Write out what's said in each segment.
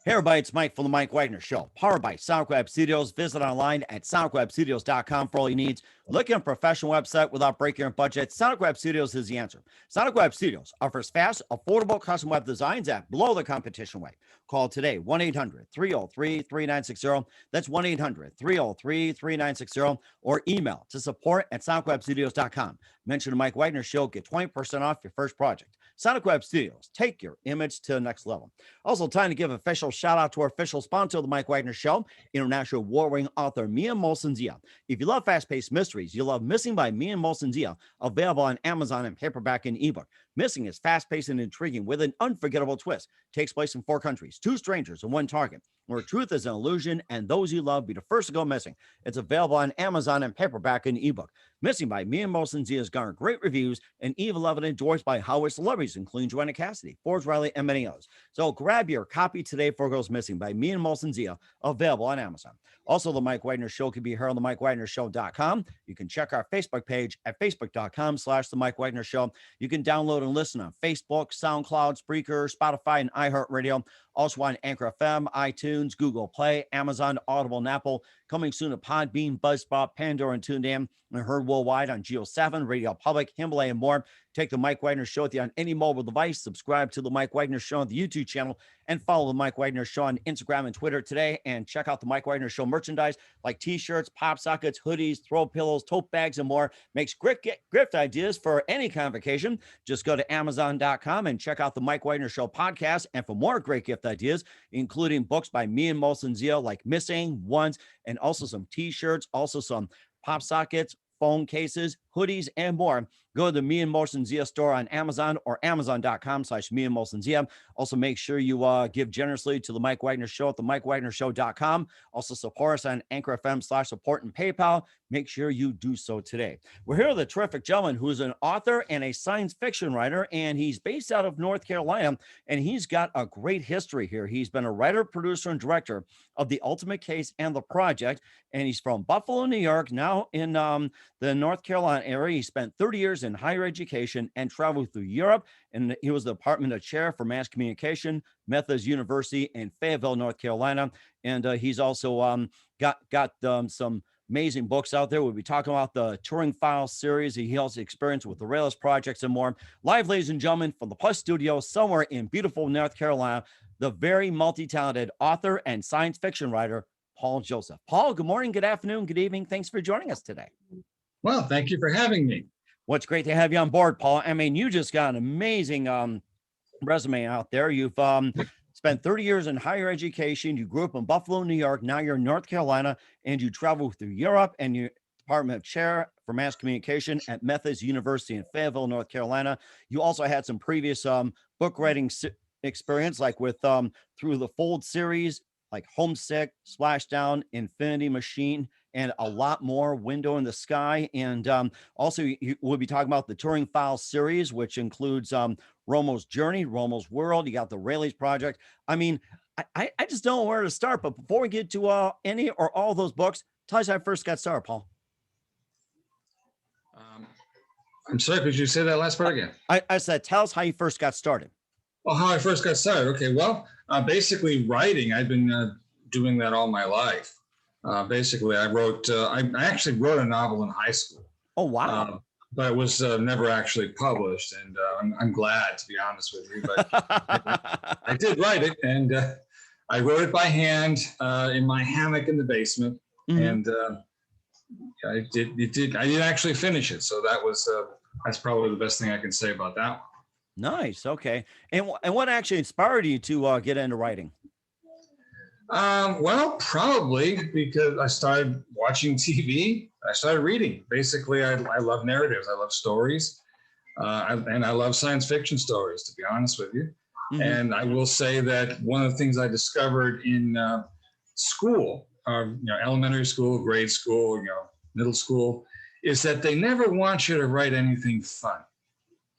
Hey everybody, it's Mike from the Mike Whitener Show, powered by SoundCloud Studios. Visit online at soundcloudstudios.com for all your needs. Looking at a professional website without breaking your budget? SoundCloud Studios is the answer. SoundCloud Studios offers fast, affordable custom web designs at below the competition rate. Call today, 1-800-303-3960. That's 1-800-303-3960, or email to support@soundcloudstudios.com. Mention the Mike Whitener Show, get 20% off your first project. SoundCloud Studios, take your image to the next level. Also, time to give official shout out to our official sponsor of the Mike Whitener Show, international award-winning author Mia Molson-Zia. If you love fast-paced mysteries, you love Missing by Mia Molson-Zia, available on Amazon in paperback and ebook. Missing is fast-paced and intriguing with an unforgettable twist. Takes place in 4 countries, 2 strangers and 1 target, where truth is an illusion and those you love be the first to go missing. It's available on Amazon in paperback and ebook. Missing by Mia Molson-Zia has garnered great reviews and even loved and endorsed by Hollywood celebrities, including Joanna Cassidy, Forbes Riley, and many others. So grab your copy today for Goes Missing by Mia Molson-Zia, available on Amazon. Also, the Mike Whitener Show can be heard on the MikeWhitenerShow.com. You can check our Facebook page at facebook.com/the Mike Whitener Show. You can download and listen on Facebook, SoundCloud, Spreaker, Spotify, and iHeartRadio. Also on Anchor FM, iTunes, Google Play, Amazon, Audible, and Apple. Coming soon to Podbean, Buzzsprout, Pandora, and TuneIn. And heard worldwide on Geo 7, Radio Public, Himalaya, and more. Take the Mike Whitener Show with you on any mobile device. Subscribe to the Mike Whitener Show on the YouTube channel, and follow the Mike Whitener Show on Instagram and Twitter today. And check out the Mike Whitener Show merchandise like t-shirts, pop sockets, hoodies, throw pillows, tote bags, and more. Makes great gift ideas for any convocation. Just go to Amazon.com and check out the Mike Whitener Show podcast. And for more great gift ideas, including books by Mia Molson-Zia like Missing, Ones, and also some t-shirts, also some pop sockets, phone cases, hoodies, and more. Go to the Mia Molson-Zia store on Amazon or Amazon.com/Mia Molson-Zia. Also, make sure you give generously to the Mike Whitener Show at the MikeWhitenerShow.com. Also, support us on Anchor FM/support and PayPal. Make sure you do so today. We're here with a terrific gentleman who is an author and a science fiction writer, and he's based out of North Carolina, and he's got a great history here. He's been a writer, producer, and director of The Ultimate Case and The Project, and he's from Buffalo, New York, now in the North Carolina area. He spent 30 years in higher education and traveled through Europe, and he was the department chair for mass communication, Methodist University in Fayetteville, North Carolina. And he's also got some amazing books out there. We'll be talking about the Turing Files series. He also experienced with the Rails projects and more. Live, ladies and gentlemen, from the Plus Studio somewhere in beautiful North Carolina, the very multi-talented author and science fiction writer, Paul Joseph. Paul, good morning, good afternoon, good evening. Thanks for joining us today. Well, thank you for having me. Well, it's great to have you on board, Paul. I mean, you just got an amazing resume out there. You've spent 30 years in higher education. You grew up in Buffalo, New York. Now you're in North Carolina, and you travel through Europe, and you're department chair for mass communication at Methodist University in Fayetteville, North Carolina. You also had some previous book writing experience, like with Through the Fold series, like Homesick, Splashdown, Infinity Machine, and a lot more, Window in the Sky. And also we'll be talking about the Turing Files series, which includes Ramos Journey, Ramos World. You got the Rayleigh's Project. I mean, I just don't know where to start. But before we get to any or all those books, tell us how I first got started, Paul. I'm sorry, could you say that last part again? I said, tell us how you first got started. Oh, how I first got started. Okay, well, basically writing. I've been doing that all my life. Basically, I actually wrote a novel in high school. Oh, wow. But it was never actually published, and I'm glad, to be honest with you. But I did write it, and I wrote it by hand in my hammock in the basement, and I didn't actually finish it. So that's probably the best thing I can say about that one. Nice. Okay. And what actually inspired you to get into writing? Well, probably because I started watching TV. I started reading. Basically, I love narratives. I love stories. And I love science fiction stories, to be honest with you. And I will say that one of the things I discovered in school, elementary school, grade school, middle school, is that they never want you to write anything fun.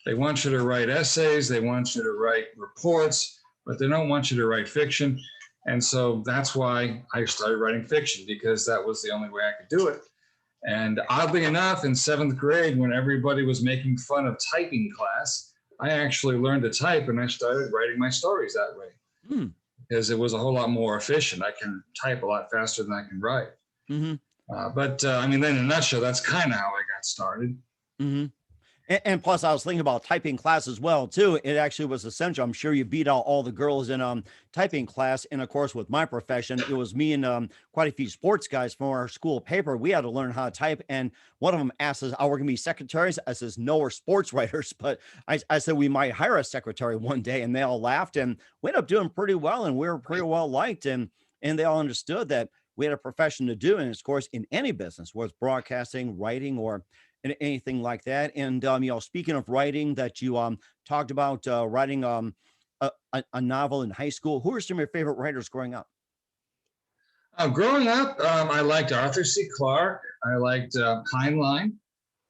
They want you to write essays, they want you to write reports, but they don't want you to write fiction. And so that's why I started writing fiction, because that was the only way I could do it. And oddly enough, in 7th grade, when everybody was making fun of typing class, I actually learned to type, and I started writing my stories that way. because it was a whole lot more efficient. I can type a lot faster than I can write. Mm-hmm. But I mean, then in a nutshell, that's kind of how I got started. Mm-hmm. And plus, I was thinking about typing class as well, too. It actually was essential. I'm sure you beat out all the girls in typing class. And of course, with my profession, it was me and quite a few sports guys from our school paper. We had to learn how to type. And one of them asked us, "Are we going to be secretaries?" I says, "No, we're sports writers." But I said, "We might hire a secretary one day." And they all laughed. And we ended up doing pretty well. And we were pretty well liked. And they all understood that we had a profession to do. And of course, in any business, whether it's broadcasting, writing, or anything like that. And speaking of writing, that you talked about writing a novel in high school. Who are some of your favorite writers growing up? Growing up, I liked Arthur C. Clarke. I liked Heinlein.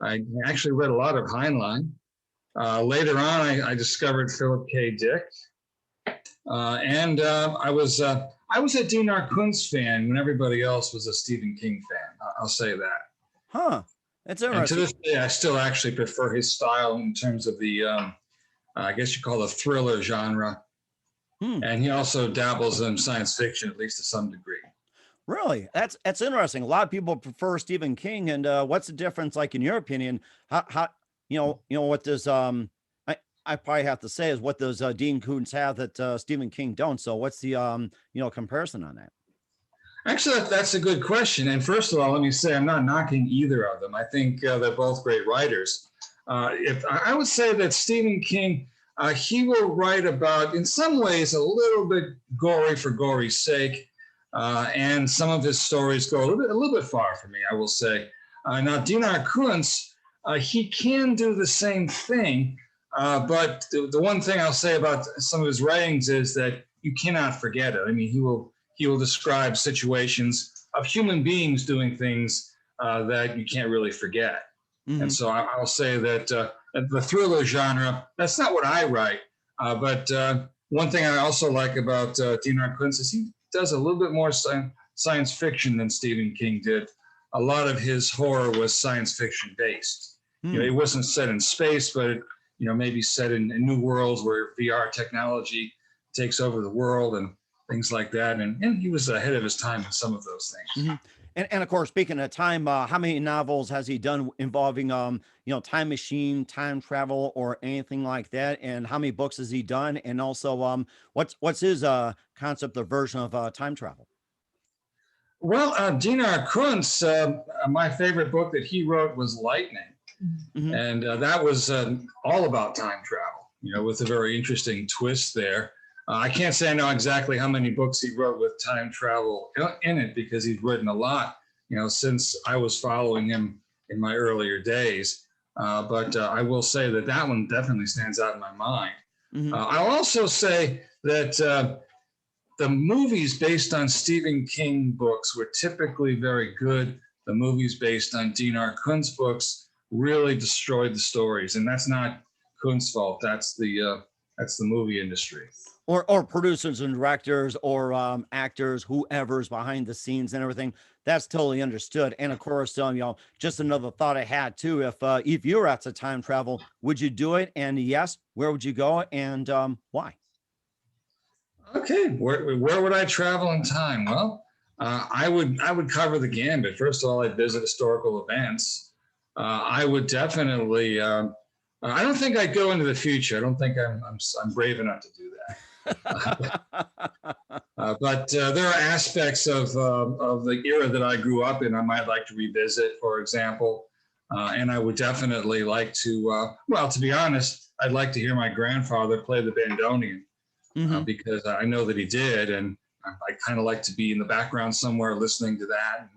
I actually read a lot of Heinlein. Later on, I discovered Philip K. Dick. And I was a Dinar Kunz fan when everybody else was a Stephen King fan. I'll say that. Huh. That's interesting. And to this day, I still actually prefer his style in terms of the, I guess you call the thriller genre. And he also dabbles in science fiction, at least to some degree. Really? That's interesting. A lot of people prefer Stephen King. And what's the difference, like, in your opinion? How what does I probably have to say is, what does Dean Koontz have that Stephen King don't? So what's the comparison on that? Actually, that's a good question. And first of all, let me say I'm not knocking either of them. I think they're both great writers. If I would say that Stephen King, he will write about, in some ways, a little bit gory for gory's sake, and some of his stories go a little bit far for me, I will say. Now, Dinar Kunz, he can do the same thing, but the one thing I'll say about some of his writings is that you cannot forget it. I mean, he will describe situations of human beings doing things that you can't really forget. Mm-hmm. And so I'll say that the thriller genre, that's not what I write. But one thing I also like about Dinar Kunz is he does a little bit more science fiction than Stephen King did. A lot of his horror was science fiction based. It wasn't set in space, but maybe set in new worlds where VR technology takes over the world and things like that, and he was ahead of his time in some of those things. Mm-hmm. And of course, speaking of time, how many novels has he done involving time machine, time travel, or anything like that? And how many books has he done? And also, what's his concept or version of time travel? Well, Dinar Kunz, my favorite book that he wrote was Lightning, mm-hmm. and that was all about time travel. With a very interesting twist there. I can't say I know exactly how many books he wrote with time travel in it, because he's written a lot, since I was following him in my earlier days. But I will say that one definitely stands out in my mind. Mm-hmm. I'll also say that the movies based on Stephen King books were typically very good. The movies based on Dinar Kunz books really destroyed the stories, and that's not Kunz's fault. That's the movie industry. Or producers and directors, or actors, whoever's behind the scenes and everything. That's totally understood. And of course, just another thought I had too. If you were at the time travel, would you do it? And yes, where would you go, and why? Okay, where would I travel in time? Well, I would cover the gambit. First of all, I'd visit historical events. I would definitely. I don't think I'd go into the future. I don't think I'm brave enough to do that. But there are aspects of the era that I grew up in I might like to revisit, for example. And I would definitely like to, to be honest, I'd like to hear my grandfather play the bandoneon, mm-hmm. Because I know that he did. And I kind of like to be in the background somewhere listening to that,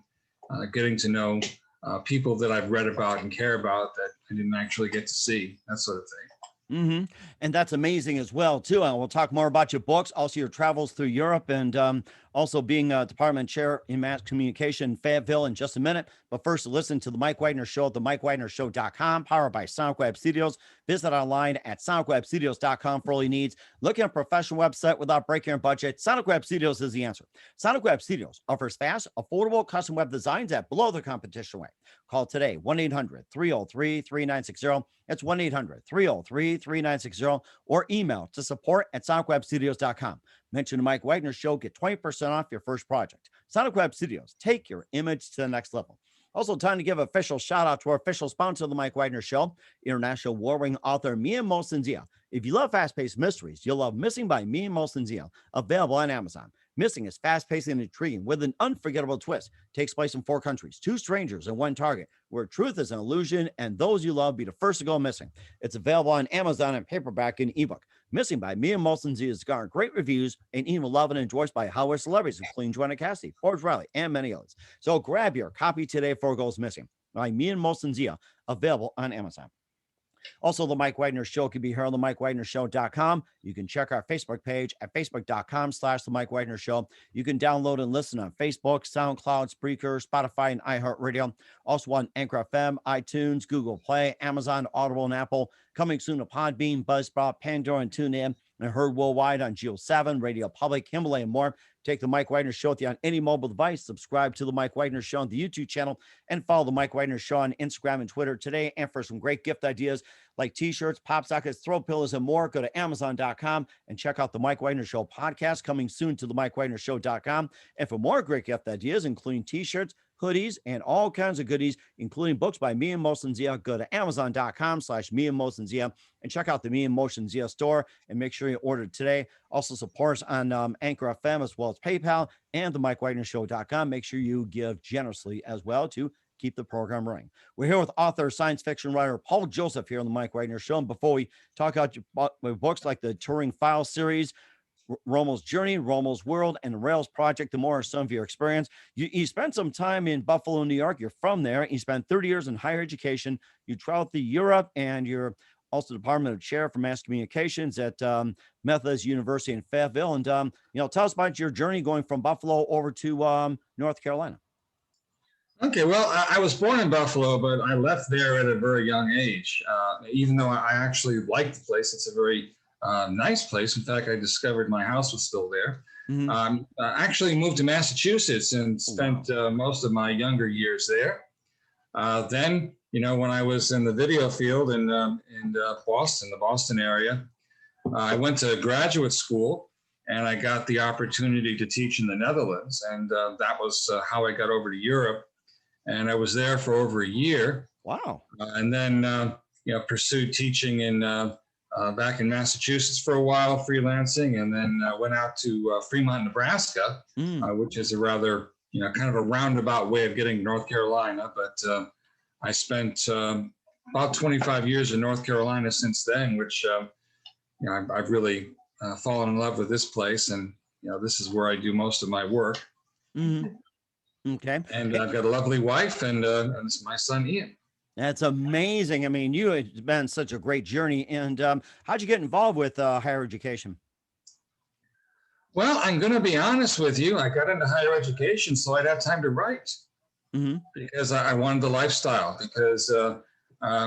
and getting to know people that I've read about and care about that I didn't actually get to see, that sort of thing. Mm-hmm. And that's amazing as well, too. We'll talk more about your books, also your travels through Europe, and also being a department chair in mass communication in Fayetteville in just a minute. But first, listen to the Mike Whitener Show at the MikeWhitenerShow.com, powered by SoundWeb Studios. Visit online at sonicwebstudios.com for all your needs. Looking at a professional website without breaking your budget? Sonic Web Studios is the answer. Sonic Web Studios offers fast, affordable custom web designs at below the competition rate. Call today, 1-800-303-3960. That's 1-800-303-3960, or email to support@sonicwebstudios.com. Mention the Mike Whitener Show, get 20% off your first project. Sonic Web Studios, take your image to the next level. Also, time to give an official shout out to our official sponsor of the Mike Whitener Show, international war-ring author Mia Mosensia. If you love fast-paced mysteries, you'll love Missing by Mia Mosensia, available on Amazon. Missing is fast-paced and intriguing with an unforgettable twist. Takes place in 4 countries, 2 strangers and 1 target, where truth is an illusion and those you love be the first to go missing. It's available on Amazon in paperback and ebook. Missing by Mia Mosensia has garnered great reviews and even loved and enjoyed by Hollywood celebrities, including Joanna Cassidy, Forbes Riley, and many others. So grab your copy today before it goes missing. By Mia Mosensia, available on Amazon. Also, the Mike Whitener Show can be heard on the MikeWhitenerShow.com. You can check our Facebook page at facebook.com/the Mike Whitener Show. You can download and listen on Facebook, SoundCloud, Spreaker, Spotify, and iHeartRadio. Also on Anchor FM, iTunes, Google Play, Amazon, Audible, and Apple. Coming soon to Podbean, Buzzsprout, Pandora, and TuneIn. And heard worldwide on Geo 7, Radio Public, Himalaya, and more. Take the Mike Whitener Show with you on any mobile device. Subscribe to the Mike Whitener Show on the YouTube channel, and follow the Mike Whitener Show on Instagram and Twitter today. And for some great gift ideas like t-shirts, pop sockets, throw pillows, and more, go to Amazon.com and check out the Mike Whitener Show podcast, coming soon to the MikeWhitenerShow.com. And for more great gift ideas, including t-shirts, hoodies, and all kinds of goodies, including books by Mia Mosensia, go to Amazon.com/Mia Mosensia and check out the Mia Mosensia store and make sure you order today. Also support us on Anchor FM as well as PayPal and the MikeWhitenerShow.com. Make sure you give generously as well to keep the program running. We're here with author, science fiction writer Paul Joseph here on the Mike Whitener Show. And before we talk about your books like the Turing Files series, Ramos Journey, Ramos World, and the Rails Project, the more are some of your experience. You spent some time in Buffalo, New York. You're from there. You spent 30 years in higher education. You traveled through Europe, and you're also Department of Chair for Mass Communications at Methodist University in Fayetteville. And, tell us about your journey going from Buffalo over to North Carolina. Okay, well, I was born in Buffalo, but I left there at a very young age, even though I actually liked the place. It's a very nice place. In fact, I discovered my house was still there. I actually moved to Massachusetts and spent most of my younger years there. Then, when I was in the video field in Boston, the Boston area, I went to graduate school and I got the opportunity to teach in the Netherlands. And that was how I got over to Europe. And I was there for over a year. Wow. And then, pursued teaching in back in Massachusetts for a while, freelancing, and then went out to Fremont, Nebraska, which is a rather, kind of a roundabout way of getting to North Carolina. But I spent about 25 years in North Carolina since then, which, I've really fallen in love with this place. And, this is where I do most of my work. Okay. And I've got a lovely wife and it's my son, Ian. That's amazing. I mean, you have been such a great journey. And how'd you get involved with higher education? Well, I'm going to be honest with you. I got into higher education so I'd have time to write because I wanted the lifestyle. Because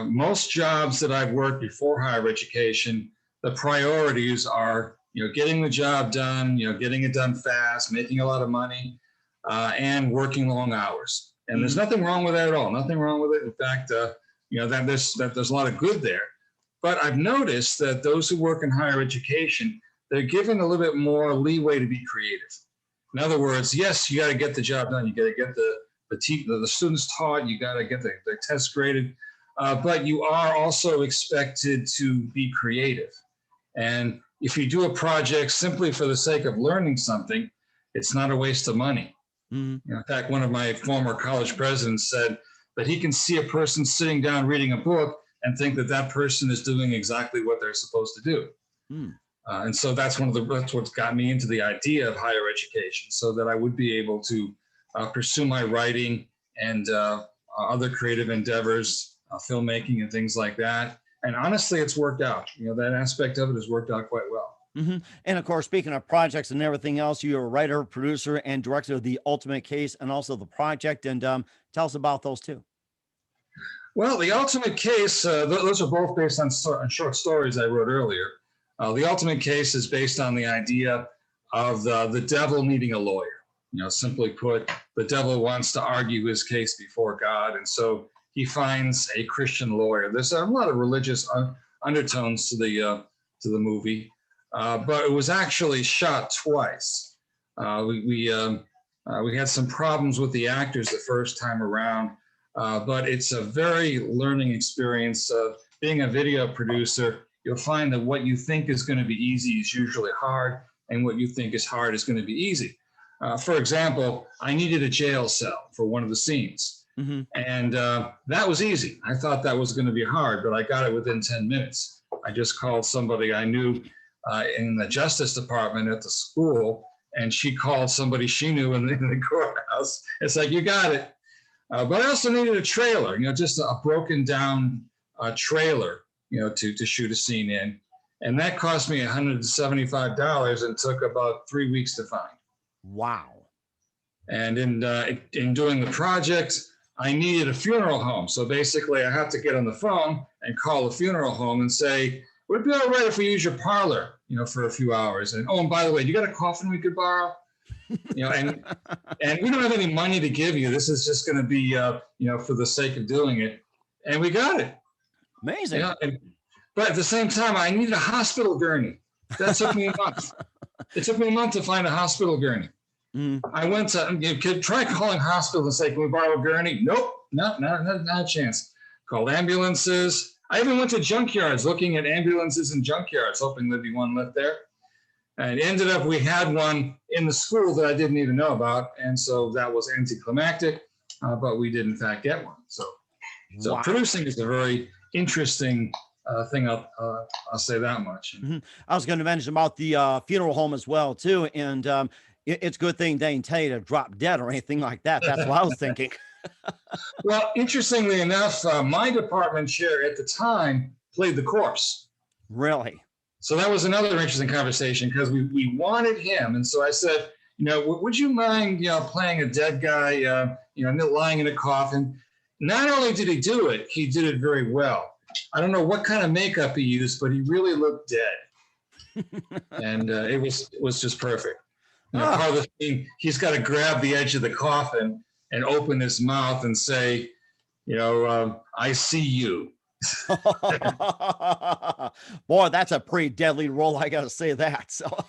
most jobs that I've worked before higher education, the priorities are, getting the job done, getting it done fast, making a lot of money, and working long hours. And there's nothing wrong with that at all. Nothing wrong with it. In fact, that there's a lot of good there. But I've noticed that those who work in higher education, they're given a little bit more leeway to be creative. In other words, yes, you got to get the job done. You got to get the students taught. You got to get the tests graded. But you are also expected to be creative. And if you do a project simply for the sake of learning something, it's not a waste of money. In fact, one of my former college presidents said that he can see a person sitting down reading a book and think that that person is doing exactly what they're supposed to do. And so that's what's got me into the idea of higher education, so that I would be able to pursue my writing and other creative endeavors, filmmaking and things like that. And honestly, it's worked out. That aspect of it has worked out quite well. And of course, speaking of projects and everything else, you're a writer, producer, and director of The Ultimate Case and also The Project. And tell us about those too. Well, the ultimate case, those are both based on short stories I wrote earlier. The ultimate case is based on the idea of the devil needing a lawyer. Simply put, the devil wants to argue his case before God, and so he finds a Christian lawyer. There's a lot of religious undertones to the movie, but it was actually shot twice. We had some problems with the actors the first time around, but it's a very learning experience. Being a video producer, you'll find that what you think is going to be easy is usually hard, and what you think is hard is going to be easy. For example, I needed a jail cell for one of the scenes. Mm-hmm. And that was easy. I thought that was going to be hard, but I got it within 10 minutes. I just called somebody I knew in the Justice Department at the school, and she called somebody she knew in the courthouse. It's like, you got it. But I also needed a trailer, just a broken down trailer, to shoot a scene in. And that cost me $175 and took about 3 weeks to find. Wow. And in doing the project, I needed a funeral home. So basically I have to get on the phone and call the funeral home and say, would it be all right if we use your parlor, for a few hours? And by the way, you got a coffin we could borrow? And we don't have any money to give you. This is just going to be, for the sake of doing it. And we got it. Amazing. But at the same time, I needed a hospital gurney. That took me a month. It took me a month to find a hospital gurney. Mm. I went to, you could try calling hospital and say, can we borrow a gurney? Nope, not a chance. Called ambulances. I even went to junkyards, looking at ambulances and junkyards, hoping there'd be one left there. And it ended up, we had one in the school that I didn't even know about. And so that was anticlimactic, but we did in fact get one. So wow. Producing is a very interesting thing. I'll say that much. Mm-hmm. I was going to mention about the funeral home as well too. And it's a good thing they didn't tell you to drop dead or anything like that. That's what I was thinking. Well, interestingly enough, my department chair at the time played the corpse. Really? So that was another interesting conversation because we wanted him. And so I said, would you mind, playing a dead guy, lying in a coffin? Not only did he do it, he did it very well. I don't know what kind of makeup he used, but he really looked dead. And it was just perfect. Part of the scene, he's got to grab the edge of the coffin and open his mouth and say, I see you. Boy, that's a pretty deadly role. I got to say that. So,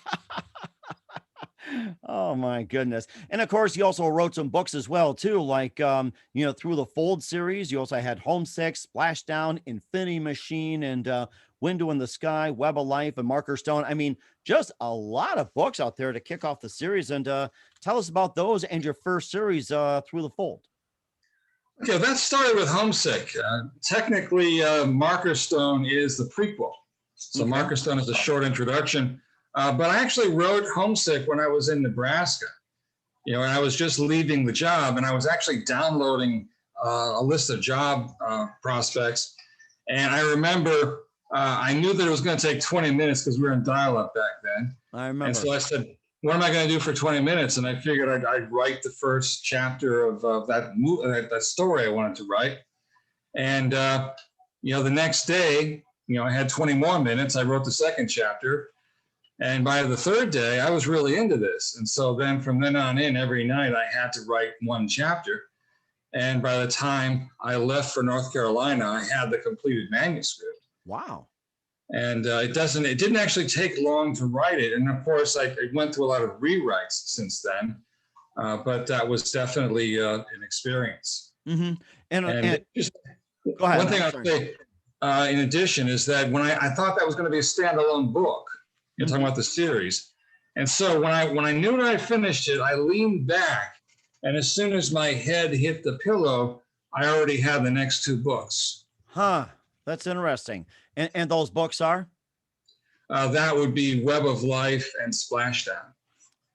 oh my goodness. And of course, you also wrote some books as well, too, like, Through the Fold series. You also had Homesick, Splashdown, Infinity Machine, and Window in the Sky, Web of Life, and Marker Stone. I mean, just a lot of books out there to kick off the series. And tell us about those and your first series, Through the Fold. Okay, that started with Homesick. Technically, Marker Stone is the prequel. So okay. Marker Stone is a short introduction. But I actually wrote Homesick when I was in Nebraska. And I was just leaving the job, and I was actually downloading a list of job prospects. And I remember I knew that it was going to take 20 minutes because we were in dial-up back then. I remember. And so I said, what am I going to do for 20 minutes? And I figured I'd write the first chapter of that story I wanted to write. And, the next day, I had 20 more minutes. I wrote the second chapter. And by the third day, I was really into this. And so then from then on in, every night I had to write one chapter. And by the time I left for North Carolina, I had the completed manuscript. Wow. And it didn't actually take long to write it. And of course, I went through a lot of rewrites since then, but that was definitely an experience. Mm-hmm. And just go ahead. One thing I'll say in addition is that when I thought that was going to be a standalone book, you're talking about the series. And so when I knew that I finished it, I leaned back, and as soon as my head hit the pillow, I already had the next two books. Huh. That's interesting. And those books are? That would be Web of Life and Splashdown.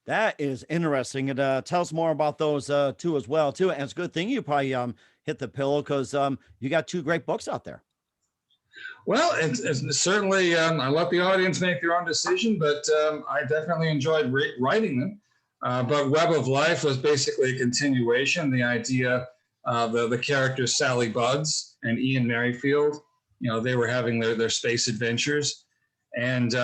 That is interesting. And tell us more about those two as well, too. And it's a good thing you probably hit the pillow because you got two great books out there. Well, it's certainly, I let the audience make their own decision, but I definitely enjoyed writing them. But Web of Life was basically a continuation. The idea the characters Sally Buds and Ian Merrifield, they were having their space adventures. And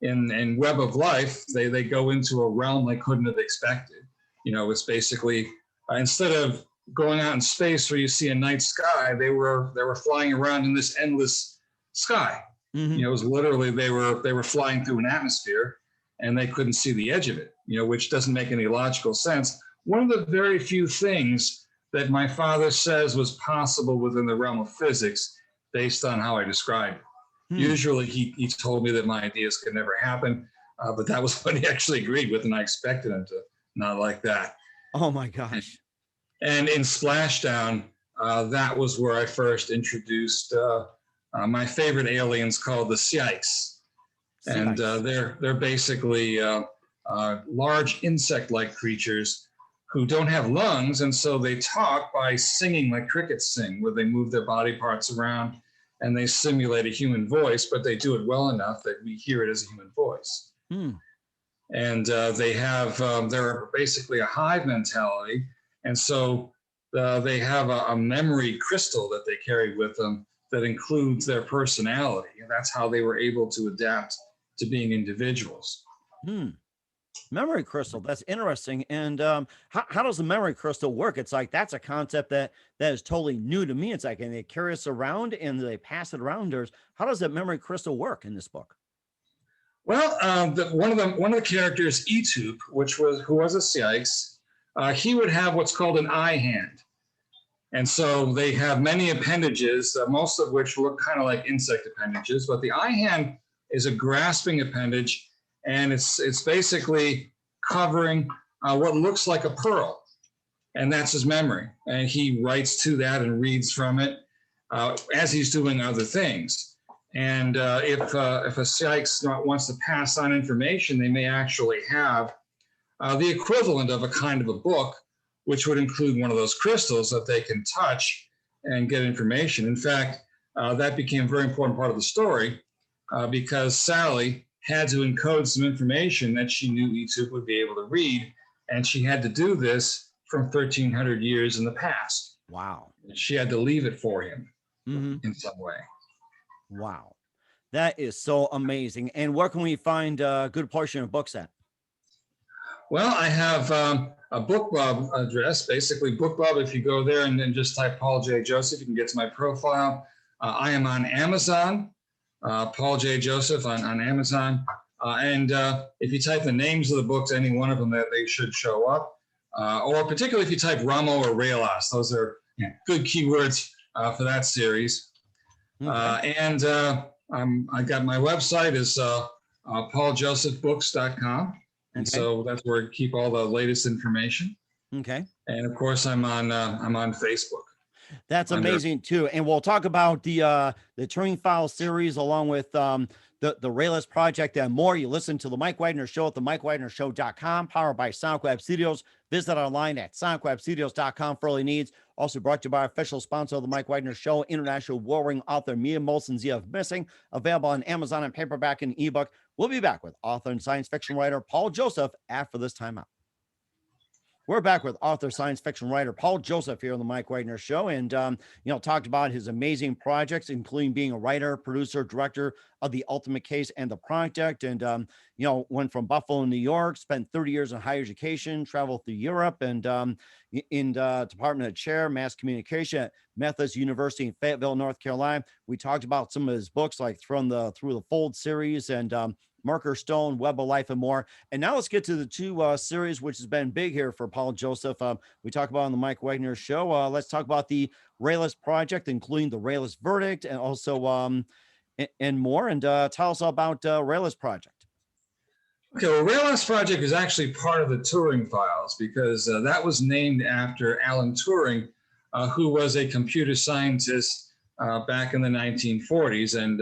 in Web of Life, they go into a realm they couldn't have expected. It's basically, instead of going out in space where you see a night sky, they were flying around in this endless sky. Mm-hmm. It was literally, they were flying through an atmosphere and they couldn't see the edge of it, which doesn't make any logical sense. One of the very few things that my father says was possible within the realm of physics based on how I described it. Usually he told me that my ideas could never happen, but that was what he actually agreed with, and I expected him to not like that. Oh my gosh. And in Splashdown, that was where I first introduced my favorite aliens called the Psyches. And they're basically large insect-like creatures who don't have lungs, and so they talk by singing like crickets sing, where they move their body parts around and they simulate a human voice, but they do it well enough that we hear it as a human voice. And they're basically a hive mentality, and so they have a memory crystal that they carry with them that includes their personality, and that's how they were able to adapt to being individuals. Memory crystal, that's interesting. And how does the memory crystal work? It's like, that's a concept that is totally new to me. It's like, and they carry us around and they pass it around. How does that memory crystal work in this book? Well, one of the characters, Etup, who was a Psyches, he would have what's called an eye hand. And so they have many appendages, most of which look kind of like insect appendages, but the eye hand is a grasping appendage, and it's basically covering what looks like a pearl, and that's his memory. And he writes to that and reads from it as he's doing other things. And if a Psyche wants to pass on information, they may actually have the equivalent of a kind of a book, which would include one of those crystals that they can touch and get information. In fact, that became a very important part of the story because Sally had to encode some information that she knew Etup would be able to read, and she had to do this from 1,300 years in the past. Wow. She had to leave it for him in some way. Wow. That is so amazing. And where can we find a good portion of books at? Well, I have a BookBub address, basically BookBub. If you go there and then just type Paul J. Joseph, you can get to my profile. I am on Amazon, Paul J. Joseph on Amazon. And if you type the names of the books, any one of them, that they should show up. Or particularly if you type Ramo or Ramos, those are good keywords for that series. Okay. And I got my website is pauljosephbooks.com. And so that's where I keep all the latest information. Okay. And of course, I'm on Facebook. That's amazing too. And we'll talk about the Turing File series along with the Rayless Project and more. You listen to the Mike Whitener Show at the MikeWhitenerShow.com, powered by SonicWeb Studios. Visit online at SonicWebStudios.com for all your needs. Also brought to you by our official sponsor of the Mike Whitener Show, international warring author Mia Molson's Year of Missing, available on Amazon and paperback and ebook. We'll be back with author and science fiction writer Paul Joseph after this timeout. We're back with author, science fiction writer Paul Joseph here on the Mike Whitener Show, and talked about his amazing projects, including being a writer, producer, director of The Ultimate Case and The Project, and went from Buffalo, New York, spent 30 years in higher education, traveled through Europe, and in the Department of Chair, Mass Communication at Methodist University in Fayetteville, North Carolina. We talked about some of his books, like Through the Fold series and Marker Stone, Web of Life, and more. And now let's get to the two series, which has been big here for Paul Joseph. We talk about on the Mike Whitener Show. Let's talk about the Rayless Project, including the Rayless Verdict, and also and more. And tell us about Rayless Project. Okay, well, Rayless Project is actually part of the Turing Files because that was named after Alan Turing, who was a computer scientist back in the 1940s, and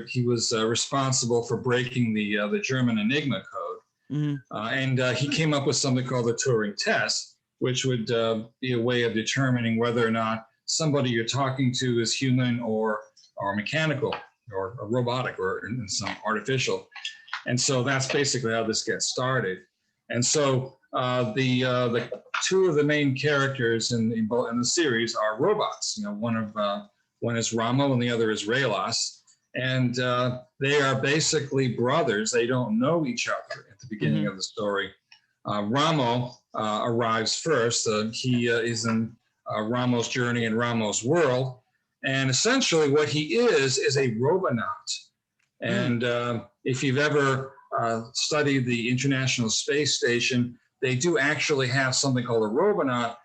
he was responsible for breaking the German Enigma code. And he came up with something called the Turing test, which would be a way of determining whether or not somebody you're talking to is human or mechanical or robotic or some artificial. And so that's basically how this gets started. And so the two of the main characters in the series are robots. One is Ramo and the other is Raylos, and they are basically brothers. They don't know each other at the beginning of the story. Ramo arrives first. He is in Ramos' journey in Ramos' world, and essentially what he is a robonaut. And if you've ever studied the International Space Station, they do actually have something called a robonaut,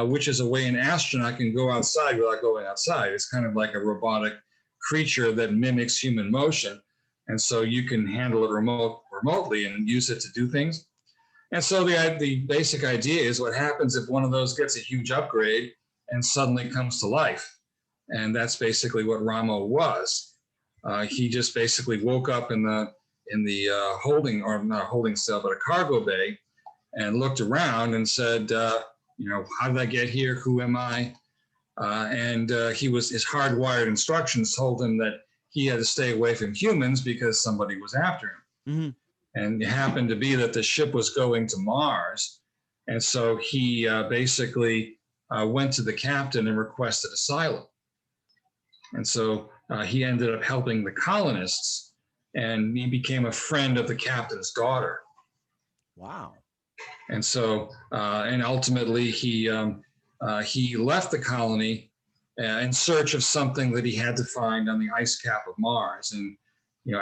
which is a way an astronaut can go outside without going outside. It's kind of like a robotic creature that mimics human motion. And so you can handle it remotely and use it to do things. And so the basic idea is what happens if one of those gets a huge upgrade and suddenly comes to life. And that's basically what Ramo was. He just basically woke up in the holding, or not a holding cell, but a cargo bay, and looked around and said, how did I get here? Who am I? And his hardwired instructions told him that he had to stay away from humans because somebody was after him. Mm-hmm. And it happened to be that the ship was going to Mars. And so he basically went to the captain and requested asylum. And so he ended up helping the colonists, and he became a friend of the captain's daughter. Wow. And so, and ultimately he left the colony in search of something that he had to find on the ice cap of Mars. And,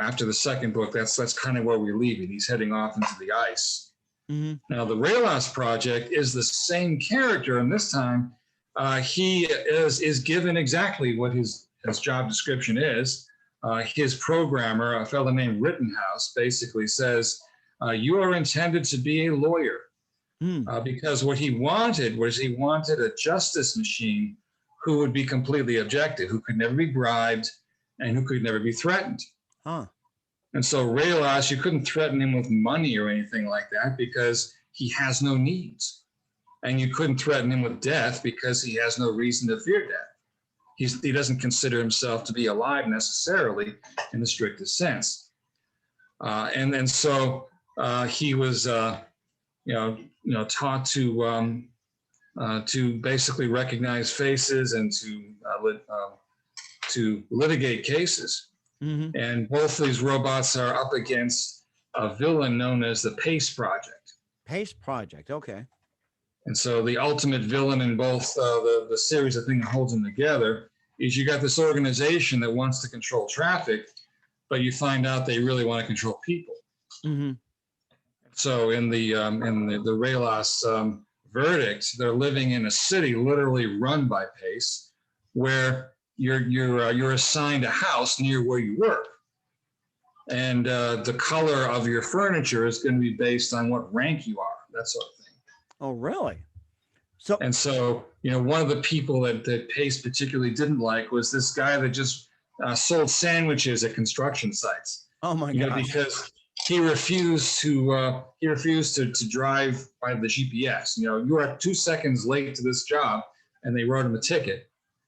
after the second book, that's kind of where we leave it. He's heading off into the ice. Mm-hmm. Now, the Raylos Project is the same character, and this time he is given exactly what his job description is. His programmer, a fellow named Rittenhouse, basically says, you are intended to be a lawyer. Because what he wanted was a justice machine who would be completely objective, who could never be bribed, and who could never be threatened. And so Raylos, you couldn't threaten him with money or anything like that because he has no needs. And you couldn't threaten him with death because he has no reason to fear death. He doesn't consider himself to be alive necessarily in the strictest sense. And so he was, taught to basically recognize faces and to litigate cases. Mm-hmm. And both these robots are up against a villain known as the Pace Project. Pace Project, okay. And so the ultimate villain in both the series, the thing that holds them together, is you got this organization that wants to control traffic, but you find out they really want to control people. Mm-hmm. So in the Raylos verdict, they're living in a city literally run by Pace, where you're assigned a house near where you work, and the color of your furniture is going to be based on what rank you are, that sort of thing. Oh, really? So one of the people that Pace particularly didn't like was this guy that just sold sandwiches at construction sites. Oh my God! Because he refused to drive by the GPS. You are 2 seconds late to this job, and they wrote him a ticket.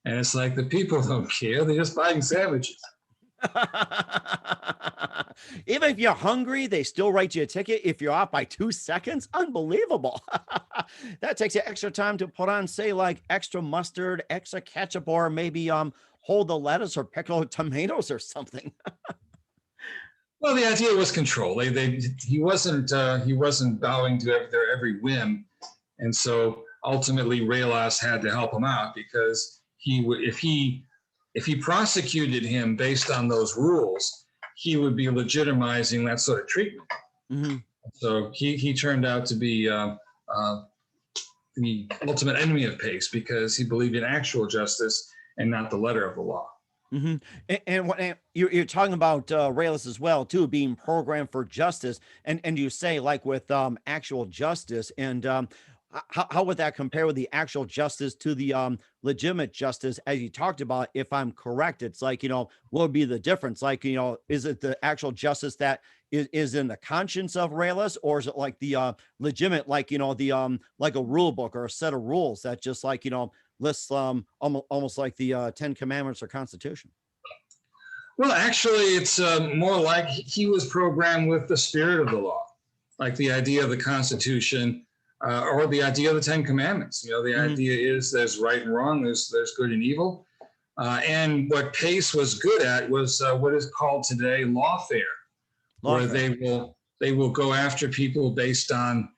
And it's like, the people don't care. They're just buying sandwiches. Even if you're hungry, they still write you a ticket if you're off by 2 seconds. Unbelievable. That takes you extra time to put on, say, like extra mustard, extra ketchup, or maybe hold the lettuce or pickle tomatoes or something. Well, the idea was control. He wasn't bowing to their every whim, and so ultimately Raylos had to help him out, because if he prosecuted him based on those rules, he would be legitimizing that sort of treatment. Mm-hmm. So he turned out to be the ultimate enemy of Pace, because he believed in actual justice and not the letter of the law. Mm-hmm. And what you're talking about Raylos as well, too, being programmed for justice, and you say, like, with actual justice, and how would that compare with the actual justice to the legitimate justice, as you talked about? If I'm correct, it's like, what would be the difference? Like, is it the actual justice that is in the conscience of Raylos, or is it like the legitimate, like, the like a rule book or a set of rules that just, like, lists almost like the 10 Commandments or Constitution? Well, actually, it's more like he was programmed with the spirit of the law. like the idea of the Constitution or the idea of the Ten Commandments. You know, the idea is there's right and wrong, there's good and evil. And what Pace was good at was what is called today lawfare, where they will go after people based on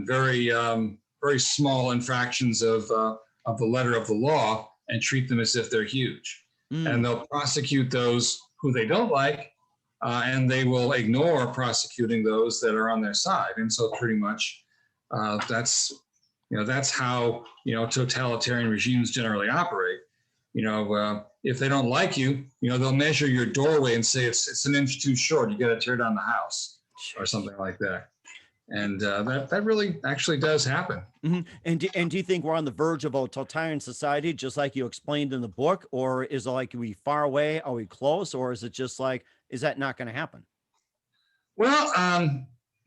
very very small infractions of the letter of the law and treat them as if they're huge. And they'll prosecute those who they don't like, and they will ignore prosecuting those that are on their side. And so pretty much that's how, totalitarian regimes generally operate. If they don't like you, they'll measure your doorway and say it's an inch too short. You got to tear down the house or something like that. And that really actually does happen. And do you think we're on the verge of a totalitarian society, just like you explained in the book, or is it like, are we far away? Are we close? Or is it just like, is that not going to happen? Well,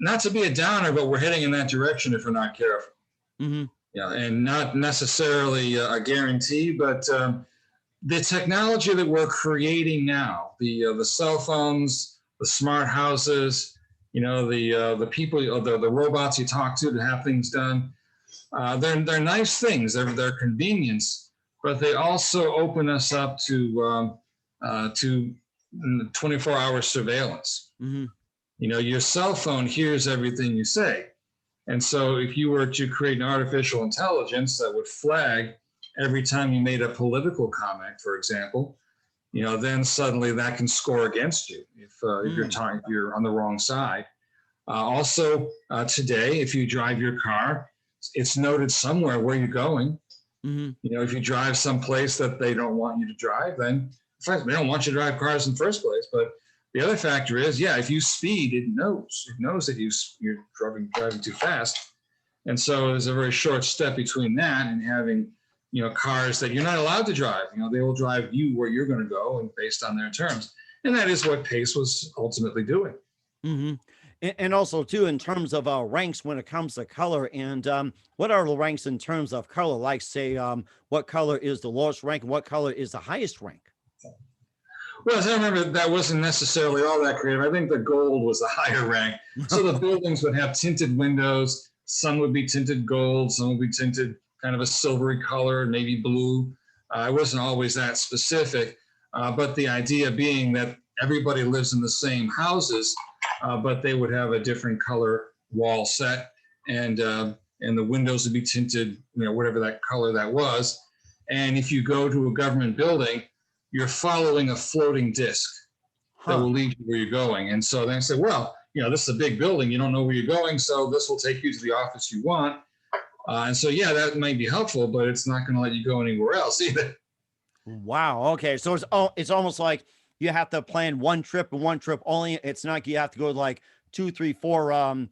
not to be a downer, but we're heading in that direction if we're not careful. And not necessarily a guarantee, but the technology that we're creating now, the cell phones, the smart houses, the people, the robots you talk to have things done. They're nice things. They're convenience, but they also open us up to 24-hour surveillance. Your cell phone hears everything you say. And so if you were to create an artificial intelligence that would flag every time you made a political comment, for example, then suddenly that can score against you if you're on the wrong side. Also, today, if you drive your car, it's noted somewhere where you're going. If you drive someplace that they don't want you to drive, then in fact, they don't want you to drive cars in the first place. But the other factor is, if you speed, it knows that you're driving too fast. And so there's a very short step between that and having cars that you're not allowed to drive. They will drive you where you're going to go and based on their terms. And that is what Pace was ultimately doing. And also, too, in terms of ranks when it comes to color, and what are the ranks in terms of color? Like, say, what color is the lowest rank and what color is the highest rank? Well, as I remember, that wasn't necessarily all that creative. I think the gold was the higher rank. So the buildings would have tinted windows. Some would be tinted gold. Some would be tinted kind of a silvery color, navy blue. It wasn't always that specific, but the idea being that everybody lives in the same houses, but they would have a different color wall set, and the windows would be tinted, whatever that color that was. And if you go to a government building, you're following a floating disc that will lead you where you're going. And so they say, well, this is a big building. You don't know where you're going, so this will take you to the office you want. And so, that might be helpful, but it's not going to let you go anywhere else either. Wow. Okay. So it's almost like you have to plan one trip and one trip only. It's not like you have to go to like 2, 3, 4,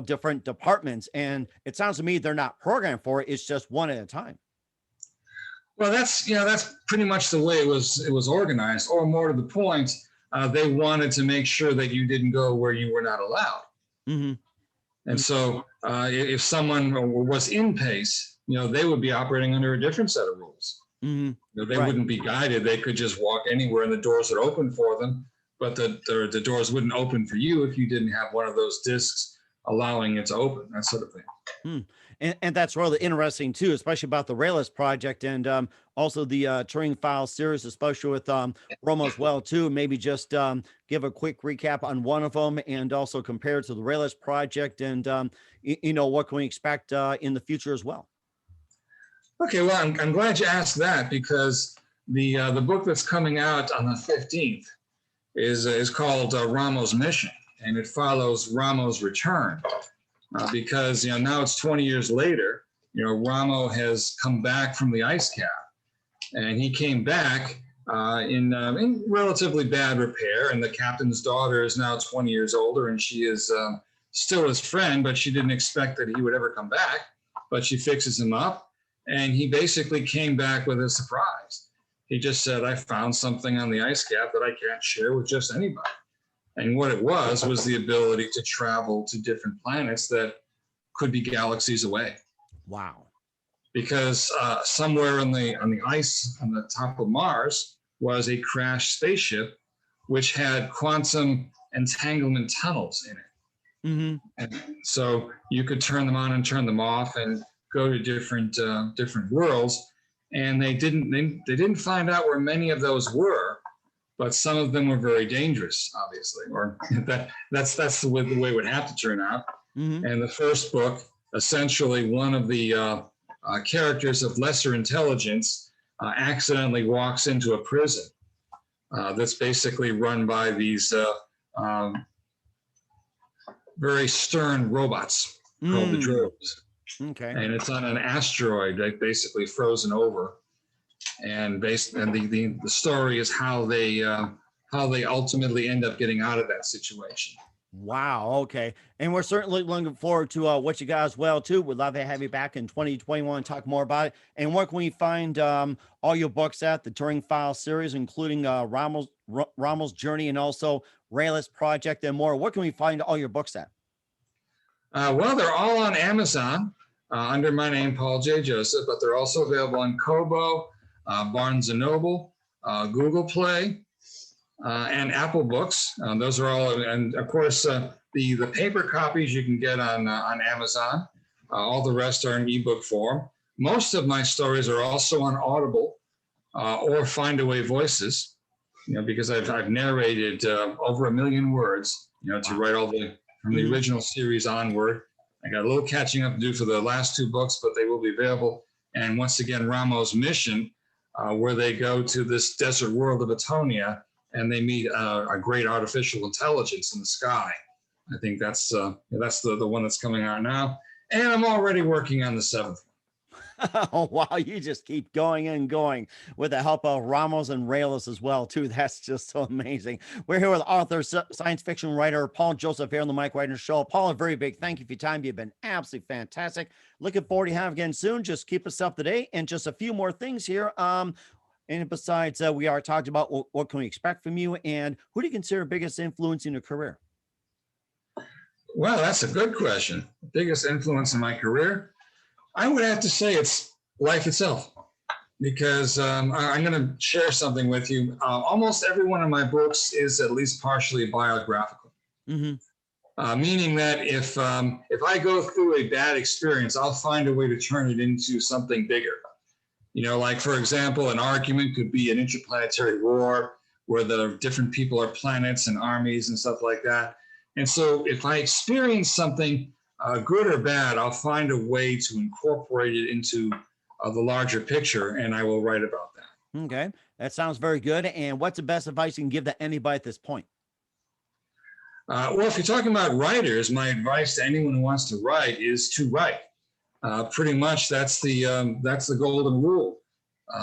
different departments. And it sounds to me they're not programmed for it. It's just one at a time. Well, that's pretty much the way it was organized, or more to the point, they wanted to make sure that you didn't go where you were not allowed. And so if someone was in Pace, they would be operating under a different set of rules. They wouldn't be guided. They could just walk anywhere and the doors would open for them, but the doors wouldn't open for you if you didn't have one of those discs allowing it to open, that sort of thing. And that's really interesting too, especially about the Rayless project, and also the Turing File series, especially with Ramos well too. Maybe just give a quick recap on one of them, and also compare it to the Rayless project, and what can we expect in the future as well. Okay, well, I'm glad you asked that, because the book that's coming out on the 15th is called Ramos Mission, and it follows Ramos' return. Because now it's 20 years later, Ramo has come back from the ice cap, and he came back in relatively bad repair. And the captain's daughter is now 20 years older, and she is still his friend, but she didn't expect that he would ever come back. But she fixes him up, and he basically came back with a surprise. He just said, "I found something on the ice cap that I can't share with just anybody." And what it was the ability to travel to different planets that could be galaxies away. Wow. Because somewhere on the ice on the top of Mars was a crashed spaceship, which had quantum entanglement tunnels in it. Mm-hmm. And so you could turn them on and turn them off and go to different worlds. And they didn't find out where many of those were, but some of them were very dangerous, obviously, or that's the way it would have to turn out. Mm-hmm. And the first book, essentially, one of the characters of lesser intelligence accidentally walks into a prison that's basically run by these very stern robots called the drones. Okay. And it's on an asteroid, like basically frozen over. And the story is how they ultimately end up getting out of that situation. Wow. Okay. And we're certainly looking forward to what you got as well, too. We'd love to have you back in 2021 and talk more about it. And where can we find all your books at, the Turing File series, including Ramos Journey and also Rayless Project and more? Where can we find all your books at? Well, they're all on Amazon under my name, Paul J. Joseph, but they're also available on Kobo, Barnes & Noble, Google Play, and Apple Books. Those are all, and of course, the paper copies you can get on Amazon. All the rest are in ebook form. Most of my stories are also on Audible or Findaway Voices, because I've narrated over 1 million words, to write all from the original series onward. I got a little catching up to do for the last 2 books, but they will be available. And once again, Ramos Mission, where they go to this desert world of Atonia, and they meet a great artificial intelligence in the sky. I think that's the one that's coming out now. And I'm already working on the 7th one. Oh, wow. You just keep going and going with the help of Ramos and Rayless as well, too. That's just so amazing. We're here with author, science fiction writer, Paul Joseph here on the Mike Whitener Show. Paul, a very big thank you for your time. You've been absolutely fantastic. Looking forward to having you again soon. Just keep us up to date. And just a few more things here. And besides, we are talking about what can we expect from you and who do you consider biggest influence in your career? Well, that's a good question. Biggest influence in my career? I would have to say it's life itself, because I'm going to share something with you. Almost every one of my books is at least partially biographical, meaning that if I go through a bad experience, I'll find a way to turn it into something bigger. Like, for example, an argument could be an interplanetary war where the different people are planets and armies and stuff like that. And so if I experience something good or bad, I'll find a way to incorporate it into the larger picture, and I will write about that. Okay. That sounds very good. And what's the best advice you can give to anybody at this point? Well, if you're talking about writers, my advice to anyone who wants to write is to write. Pretty much that's the golden rule.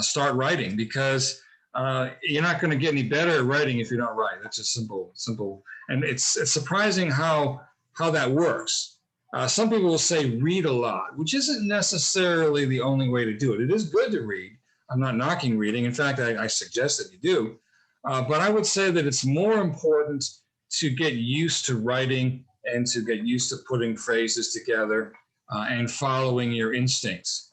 Start writing, because you're not going to get any better at writing if you don't write. That's just simple. And it's surprising how that works. Some people will say read a lot, which isn't necessarily the only way to do it. It is good to read. I'm not knocking reading. In fact, I suggest that you do. But I would say that it's more important to get used to writing and to get used to putting phrases together and following your instincts.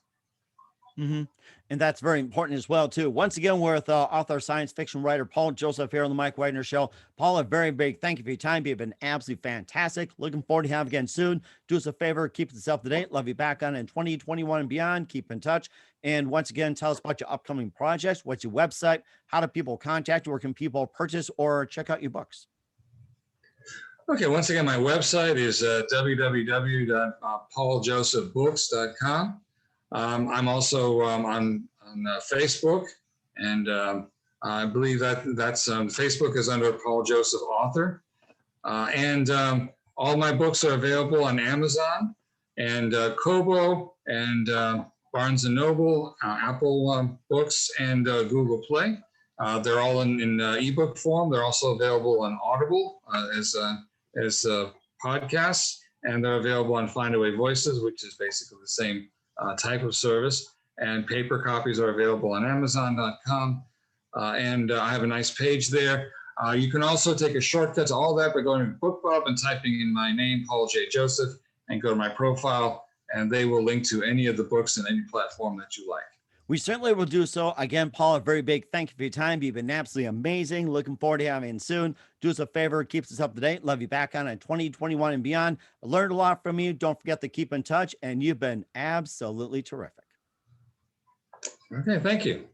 Mm-hmm. And that's very important as well, too. Once again, we're with author, science fiction writer, Paul Joseph here on the Mike Whitener Show. Paul, a very big thank you for your time. You've been absolutely fantastic. Looking forward to having you again soon. Do us a favor, keep us up to date. Love you back on in 2021 and beyond. Keep in touch. And once again, tell us about your upcoming projects. What's your website? How do people contact you? Where can people purchase or check out your books? Okay, once again, my website is www.pauljosephbooks.com. I'm also on Facebook, and I believe that's Facebook is under Paul Joseph Author. And all my books are available on Amazon and Kobo and Barnes & Noble, Apple Books, and Google Play. They're all in ebook form. They're also available on Audible as podcasts, and they're available on Findaway Voices, which is basically the same type of service. And paper copies are available on Amazon.com. And I have a nice page there. You can also take a shortcut to all that by going to BookBub and typing in my name, Paul J. Joseph, and go to my profile, and they will link to any of the books and any platform that you like. We certainly will do so. Again, Paul, a very big thank you for your time. You've been absolutely amazing. Looking forward to having you soon. Do us a favor, keeps us up to date. Love you back on in 2021 and beyond. I learned a lot from you. Don't forget to keep in touch, and you've been absolutely terrific. Okay, thank you.